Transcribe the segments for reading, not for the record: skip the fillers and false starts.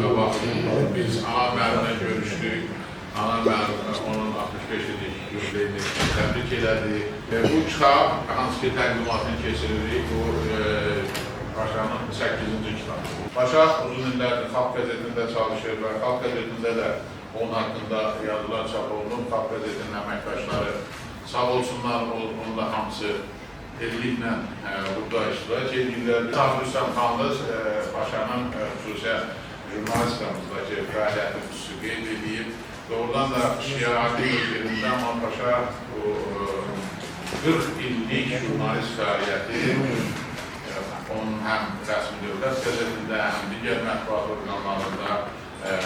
və vaxtında biz ana müəllimlə görüşdük. Ana müəllim onun 65 illik yubileyini təbrik elədi. Bu kitab, hansı ki təqdimatını keçiririk, bu Paşanın 8-ci kitabı. Paşa uzun illərdir Xalq qəzetində çalışır və Xalq qəzetində də onun haqqında yazılar çap olunub. Xalq qəzetinin əməkdaşları sağ olsunlar, onun da hamısı elliklə burada iştirak edirlər. Rüstəm xanımız Paşanın xüsusilə jurnalistikamızdakı fəaliyyəti xüsusi qeyd edib. Doğrudan da şiarati yerində amma Paşa 40 illik jurnalist fəaliyyəti onun həm rəsmi dövlət qəzetində, həm digər mətbuat orqanlarında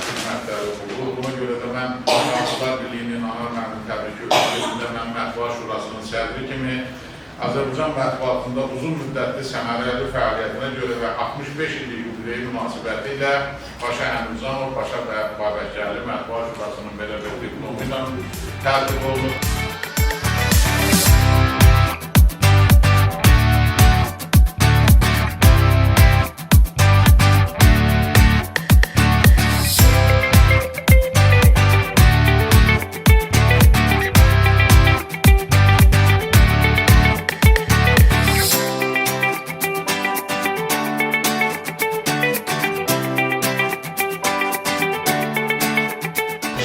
xidmətləri oldu. Buna görə də mən Nazirlər Birliyinin ana müəllim təbriki ölçüsündə mən Mətbuat Şurasının sədri kimi Azərbaycan mətbuatında uzun müddətli səmərəli fəaliyyətinə görə və 65 illik yubileyi münasibəti ilə Paşa Əmircanov, Paşa Babəkərli Mətbuat Şurasının belə bir diplomu ilə tərtib olunub.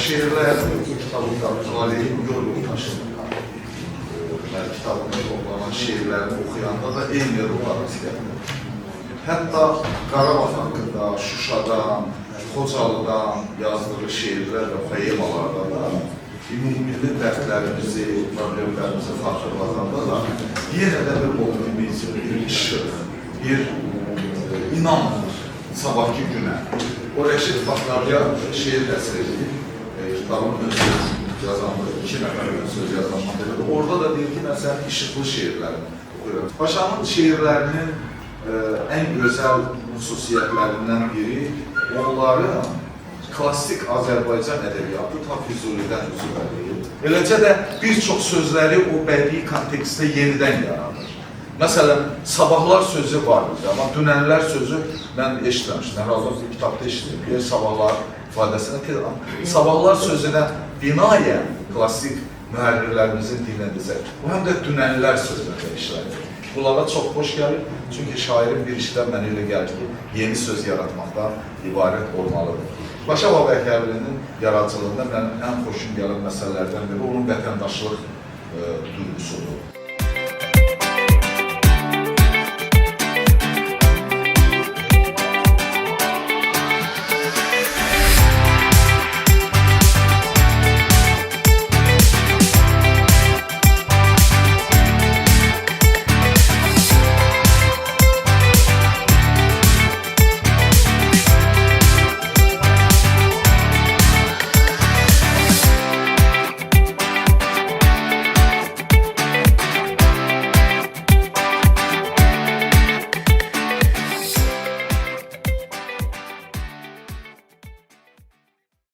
Şeirler kitabında tarihin yolu taşıdı. Kitabında toplanan şeirlerini okuyanda da eyni ruhlar istəyirdi. Hətta Qarabağ haqqında, Şuşadan, Xocalıdan yazdığı şeirlər və poemalarda da ümumilli dərdlərimizi, problemlərimizi xatırladanda da yenə də bir optimizm, bir işıq, bir inam sabahki günə. O Rəşid Baxlarya şeir əsr edib. Kitabın ön söz yazanlığı, 2 nəfər ön söz yazanlığı. Orada da deyir ki, mən sənin işıqlı şeirlərini oxuyuram. Paşanın şeirlərinin ən gözəl xüsusiyyətlərindən biri onların klassik Azərbaycan ədəbiyyatı ta Füzulidən üzülür. Eləcə də bir çox sözləri o bədii kontekstdə yenidən yaradır. Məsələn, sabahlar sözü var bizdə, amma dünənlər sözü mən eşitləmişdim. Hər halda bir kitabda eşitdim, sabahlar ifadəsini tezən. Sabahlar sözünə binaən klassik mühərrirlərimizin dilindədir. Bu həm də dünənlər sözünə işlədir. Bunlara çox xoş gəlir, çünki şairin bir işdən mənə elə gəlir ki, yeni söz yaratmaqdan ibarət olmalıdır. Paşa Babəkərlinin yaradıcılığında mənim ən xoşum gələn məsələlərdən biri onun vətəndaşlıq duyğusudur.